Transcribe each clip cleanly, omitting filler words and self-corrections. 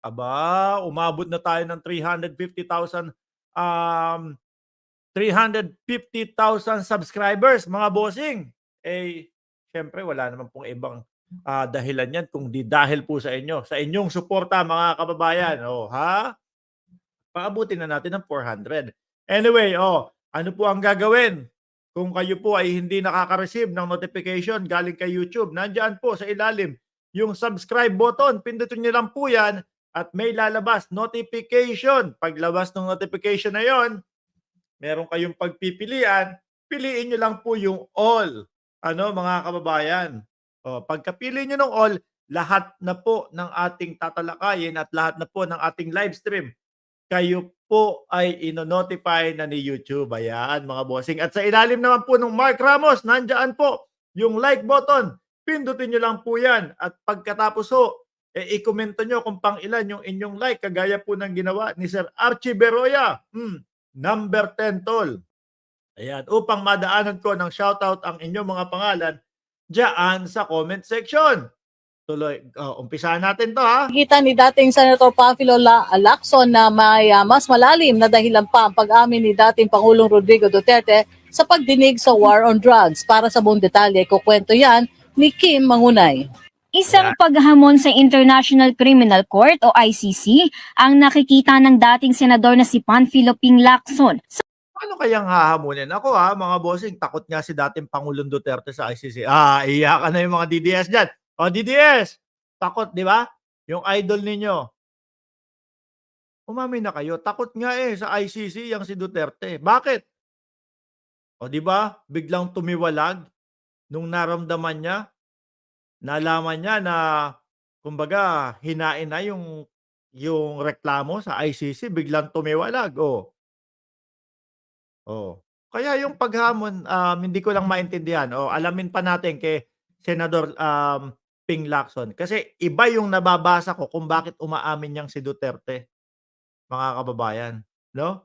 Aba, umabot na tayo ng 350,000 um, 350,000 subscribers mga bossing. Eh, siyempre wala naman pong ibang, dahilan 'yan kung 'di dahil po sa inyo, sa inyong suporta mga kababayan, oh, ha? Paabutin na natin ng 400. Anyway, ano po ang gagawin kung kayo po ay hindi nakaka-receive ng notification galing kay YouTube? Nandiyan po sa ilalim yung subscribe button. Pindutin niyo lang po 'yan at may lalabas notification. Paglabas ng notification na 'yon, meron kayong pagpipilian, piliin niyo lang po yung all. Ano mga kababayan? Pagkapili niyo ng all, lahat na po ng ating tatalakayin at lahat na po ng ating live stream kayo po ay ino-notify na ni YouTube. Ayan, mga bossing. At sa ilalim naman po ng Mark Ramos, nandiyan po yung like button. Pindutin nyo lang po yan. At pagkatapos ho, i-komento nyo kung pang ilan yung inyong like, kagaya po ng ginawa ni Sir Archie Beroya. Number 10, tol. Ayan, upang madaanan ko ng shoutout ang inyong mga pangalan diyan sa comment section. Tuloy, umpisahan natin to, ha. Kita ni dating Senator Panfilo Lacson na may mas malalim na dahilan pa ang pag-amin ni dating Pangulong Rodrigo Duterte sa pagdinig sa war on drugs. Para sa buong detalye, kukwento yan ni Kim Mangunay. Isang paghamon sa International Criminal Court o ICC ang nakikita ng dating senador na si Panfilo Ping Lacson. Ano kayang hahamunin? Ako, mga bossing, takot nga si dating Pangulong Duterte sa ICC. Iyakan na yung mga DDS dyan. DDS, takot, di ba? Yung idol ninyo. Umamin na kayo. Takot nga sa ICC yung si Duterte. Bakit? Di ba? Biglang tumiwalag nung naramdaman niya, nalaman niya na, kumbaga, hinain na yung reklamo sa ICC, biglang tumiwalag. Kaya yung paghamon, hindi ko lang maintindihan. Alamin pa natin kay Senador Ping Lacson. Kasi iba yung nababasa ko kung bakit umaamin niyang si Duterte, mga kababayan. No?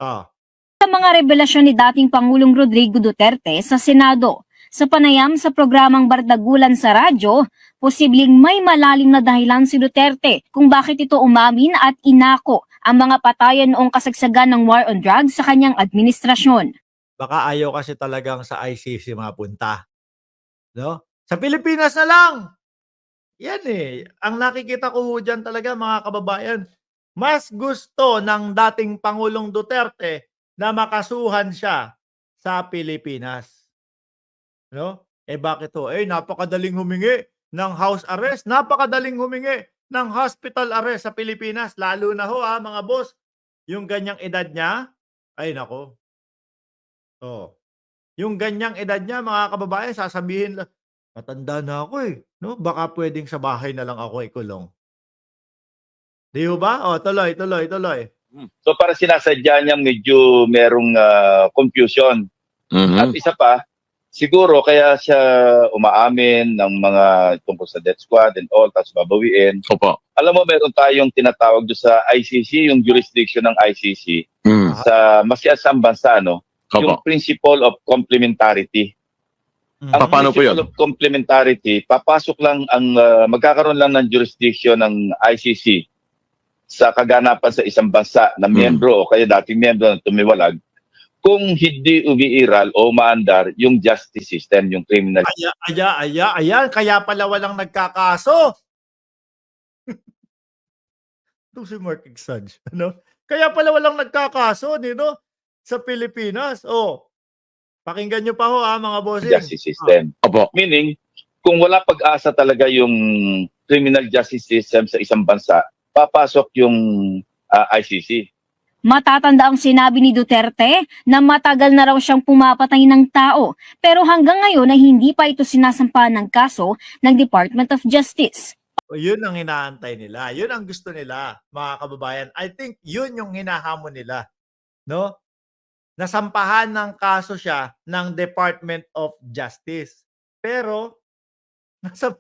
Sa mga revelasyon ni dating Pangulong Rodrigo Duterte sa Senado, sa panayam sa programang Bardagulan sa radyo, posibleng may malalim na dahilan si Duterte kung bakit ito umamin at inako ang mga patayan noong kasagsagan ng war on drugs sa kanyang administrasyon. Baka ayaw kasi talagang sa ICC mapunta. No? Sa Pilipinas na lang. Yan Ang nakikita ko dyan talaga, mga kababayan, mas gusto ng dating Pangulong Duterte na makasuhan siya sa Pilipinas. No? Bakit to? Napakadaling humingi ng house arrest, napakadaling humingi ng hospital arrest sa Pilipinas, lalo na mga boss, yung ganyang edad niya, ay nako. Yung ganyang edad niya, mga kababayan, sasabihin lang, matanda na ako no? Baka pwedeng sa bahay na lang ako ikulong. Di ba? Tuloy. So para sinasadya niyang medyo merong confusion. At isa pa, siguro kaya siya umaamin ng mga tungkol sa death squad and all, tapos babawiin. Opo. Alam mo, meron tayong tinatawag doon sa ICC, yung jurisdiction ng ICC, sa masiasang bansa, no? Opo. Yung principle of complementarity. Ang Paano po yun? principle of complementarity, papasok lang magkakaroon lang ng jurisdiction ng ICC sa kaganapan sa isang bansa na miyembro o kaya dating miyembro na tumiwalag kung hindi umiiral o maandar yung justice system, yung criminal. Ayan. Kaya pala walang nagkakaso. Ito si Mark Exage. Ano? Kaya pala walang nagkakaso, no? Sa Pilipinas. Pakinggan nyo pa mga bossing. Justice system. Opo. Meaning, kung wala pag-asa talaga yung criminal justice system sa isang bansa, papasok yung ICC. Matatanda ang sinabi ni Duterte na matagal na raw siyang pumapatay ng tao, pero hanggang ngayon ay hindi pa ito sinasampahan ng kaso ng Department of Justice. Yun ang hinaantay nila. Yun ang gusto nila, mga kababayan. I think yun yung hinahamon nila. No? Nasampahan ng kaso siya ng Department of Justice. Pero, nasan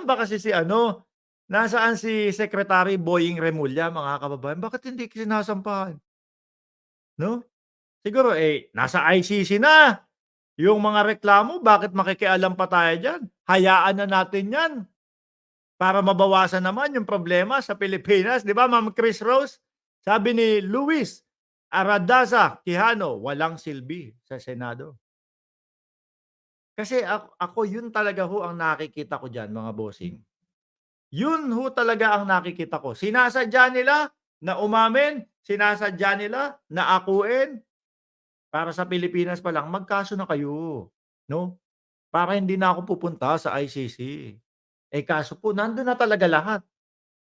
ba kasi nasaan si Secretary Boying Remulla, mga kababayan? Bakit hindi sinasampahan? No? Siguro, nasa ICC na. Yung mga reklamo, bakit makikialam pa tayo dyan? Hayaan na natin yan. para mabawasan naman yung problema sa Pilipinas. Di ba, Ma'am Chris Rose? Sabi ni Luis Aradaza Quijano, walang silbi sa Senado. Kasi ako yun talaga ho ang nakikita ko diyan, mga bossing. Yun ho talaga ang nakikita ko. Sinasadya nila na umamin, sinasadya nila na akuin para sa Pilipinas pa lang magkaso na kayo, no? Para hindi na ako pupunta sa ICC. Eh kaso po nandun na talaga lahat.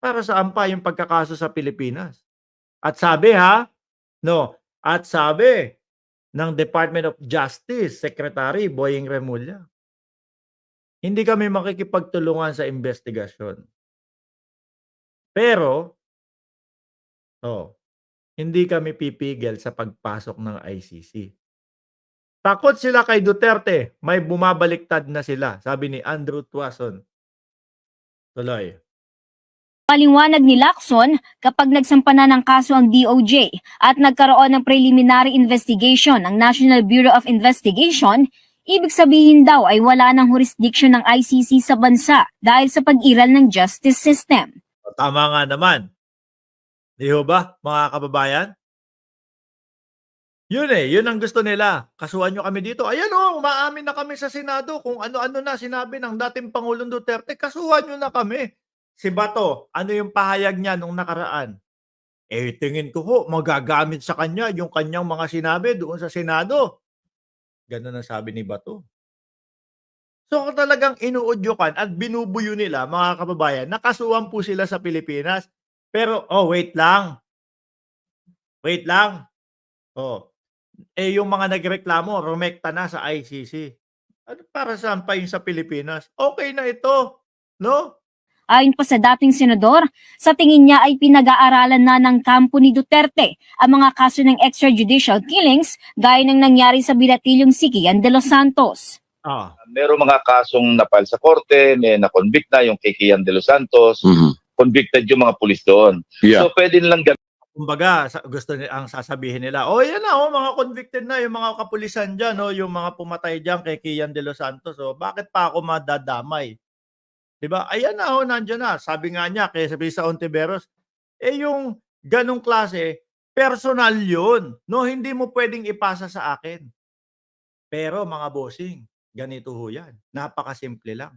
Para saan pa yung pagkakaso sa Pilipinas? At sabi at sabi ng Department of Justice Secretary Boying Remulla, hindi kami makikipagtulungan sa investigasyon. Pero, hindi kami pipigil sa pagpasok ng ICC. Takot sila kay Duterte, may bumabaliktad na sila, sabi ni Andrew Tuason. Tuloy. Paliwanag ni Lacson, kapag nagsampa na ng kaso ang DOJ at nagkaroon ng preliminary investigation ng National Bureau of Investigation, ibig sabihin daw ay wala ng jurisdiction ng ICC sa bansa dahil sa pag-iral ng justice system. Tama nga naman. Di ho ba, mga kababayan? Yun ang gusto nila. Kasuhan nyo kami dito. Ayan umaamin na kami sa Senado kung ano-ano na sinabi ng dating Pangulong Duterte. Kasuhan nyo na kami. Si Bato, ano yung pahayag niya nung nakaraan? Tingin ko ho, magagamit sa kanya yung kanyang mga sinabi doon sa Senado. Ganun ang sabi ni Bato. So talagang inuudyokan at binubuyo nila, mga kababayan, nakasuhan po sila sa Pilipinas. Pero, wait lang. Wait lang. Yung mga nagreklamo, rumekta na sa ICC. Ano para saan pa yun sa Pilipinas? Okay na ito, no? Ayon pa sa dating senador, sa tingin niya ay pinag-aaralan na ng kampo ni Duterte ang mga kaso ng extrajudicial killings gaya ng nangyari sa binatilyong si Kian de los Santos. Merong mga kasong napal sa korte, may na-convict na yung kay Kian de los Santos, convicted yung mga pulis doon. Yeah. So pwede nilang Kumbaga, gusto ang sasabihin nila, yan na, mga convicted na, yung mga kapulisan dyan, yung mga pumatay dyan kay Kian de los Santos, bakit pa ako madadamay? Diba? Ayan na, nandiyan na. Sabi nga niya, kay sabi sa Ontiveros, yung ganong klase, personal yun. No, hindi mo pwedeng ipasa sa akin. Pero mga bossing, ganito ho yan. Napakasimple lang.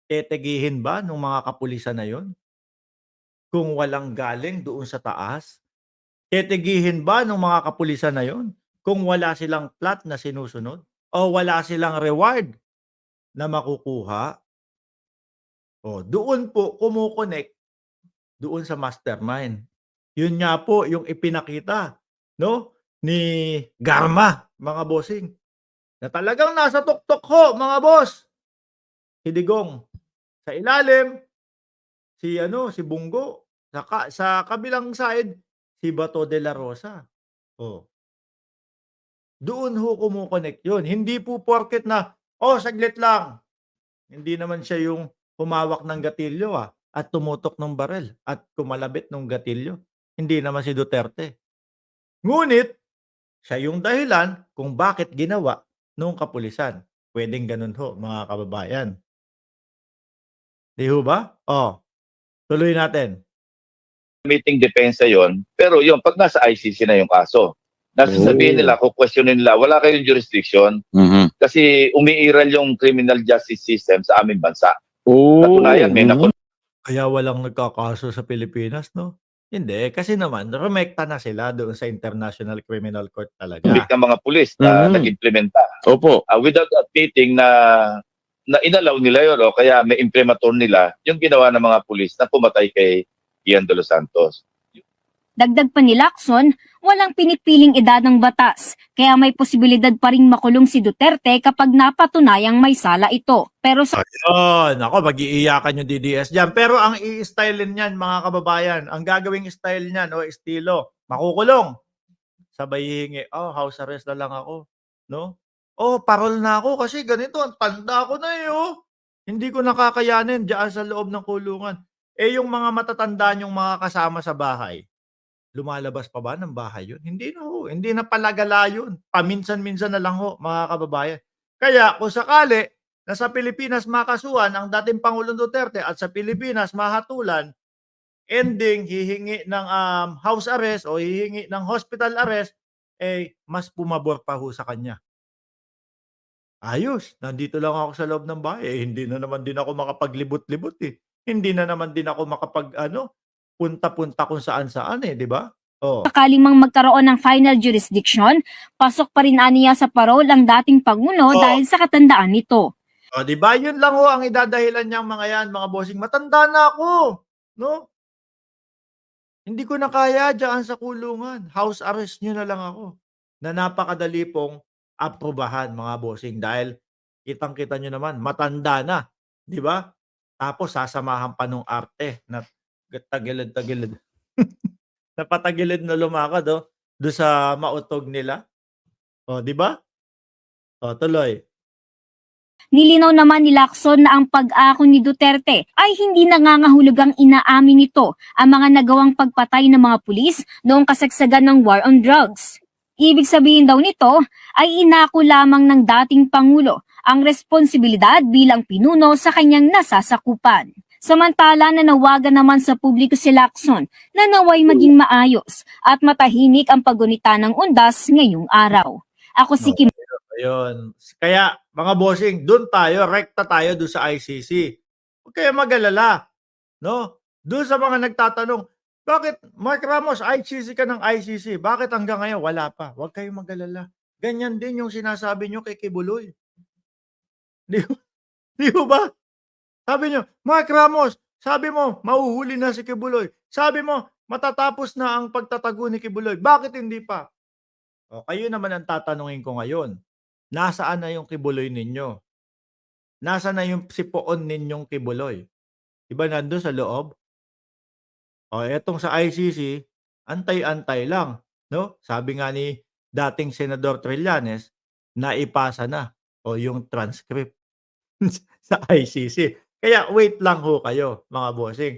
Tetegihin ba ng mga kapulisan na yun? Kung walang galing doon sa taas? Tetegihin ba ng mga kapulisan na yon kung wala silang plot na sinusunod? O wala silang reward na makukuha? Doon po kumukonek doon sa mastermind. Yun nga po yung ipinakita, no, ni Garma, mga bossing. Na talagang nasa tuktok ho, mga boss. Si Digong sa ilalim, si Bungo sa kabilang side, si Bato de la Rosa. Doon ho kumukonek yun. Hindi po porket na, saglit lang. Hindi naman siya yung humawak ng gatilyo at tumutok ng barel at kumalabit ng gatilyo. Hindi naman si Duterte. Ngunit, siya yung dahilan kung bakit ginawa nung kapulisan. Pwedeng ganun ho, mga kababayan. Di ho ba? Tuloy natin. meeting depensa yon, pero yung pag nasa ICC na yung kaso, nasasabihin nila, kukwestiyonin nila, wala kayong jurisdiction kasi umiiral yung criminal justice system sa aming bansa. Katunayan, may Kaya walang nagkakaso sa Pilipinas, no? Hindi, kasi naman, rumekta na sila doon sa International Criminal Court talaga. ng mga pulis na nag-implementa. Opo. Without admitting na inalaw nila yun, o kaya may imprimatur nila yung ginawa ng mga pulis na pumatay kay Kian de los Santos. Dagdag pa ni Lacson, walang pinipiling edad ng batas, kaya may posibilidad pa ring makulong si Duterte kapag napatunayang may sala ito. Pero sa mag-iiyakan yung DDS dyan. Pero ang i-style niyan, mga kababayan, ang gagawing style niyan o estilo, makukulong. Sabay hihingi, house arrest na lang ako. No? Parol na ako kasi ganito, ang tanda ko na Hindi ko nakakayanin dyan sa loob ng kulungan. Yung mga matatanda yung mga kasama sa bahay, lumalabas pa ba ng bahay yun? Hindi na ho. Hindi na palagala yun. Paminsan-minsan na lang ho, mga kababayan. Kaya kung sakali, na sa Pilipinas makasuhan ang dating Pangulong Duterte at sa Pilipinas mahatulan, ending hihingi ng house arrest o hihingi ng hospital arrest, eh mas pumabor pa ho sa kanya. Ayos, nandito lang ako sa loob ng bahay, eh, hindi na naman din ako makapaglibot-libot, eh. Hindi na naman din ako makapag-ano, punta-punta kung saan-saan, eh, 'di ba? Oh, Sakaling mang magkaroon ng final jurisdiction, pasok pa rin aniya sa parol ang dating Pangulo Oo. dahil sa katandaan nito. oh, 'di ba? Yun lang ho ang idadahilan niyang mga 'yan, mga bossing. Matanda na ako, no? Hindi ko na kaya diyaan sa kulungan. House arrest niyo na lang ako. Na napakadali pong aprubahan, mga bossing, dahil kitang-kita niyo naman matanda na, 'di ba? Tapos sasamahan pa nung arte na tagilid-tagilid. Na patagilid na lumakad, oh, do'n sa mautog nila. Oh, 'di ba? Oh, tuloy. Nilinaw naman ni Lacson na ang pag-ako ni Duterte ay hindi nangangahulugang inaamin nito ang mga nagawang pagpatay ng mga pulis noong kasagsagan ng war on drugs. Ibig sabihin daw nito ay inako lamang ng dating Pangulo ang responsibilidad bilang pinuno sa kanyang nasasakupan. Samantala nanawagan naman sa publiko si Lacson na naway maging maayos at matahimik ang paggunita ng undas ngayong araw. Ako si Kim. Ayun. Kaya mga bossing, do'n tayo, rekta tayo do'n sa ICC. Huwag kayong mag-alala, no? Do'n sa mga nagtatanong, "Bakit Mark Ramos, ICC ka ng ICC, bakit hanggang ngayon wala pa?" Huwag kayong mag-alala. Ganyan din yung sinasabi niyo kay Kibuloy. 'Di di ho ba? Sabi niyo, "Mark Ramos, sabi mo mahuhuli na si Kibuloy. Sabi mo matatapos na ang pagtatago ni Kibuloy. Bakit hindi pa?" O kayo naman ang tatanungin ko ngayon. Nasaan na yung Kibuloy ninyo? Nasaan na yung sipoon ninyong Kibuloy? 'Di ba nandun sa loob? O etong sa ICC, antay-antay lang, 'no? Sabi nga ni dating Senador Trillanes, naipasa na o yung transcript sa ICC. Kaya wait lang ho kayo, mga bossing.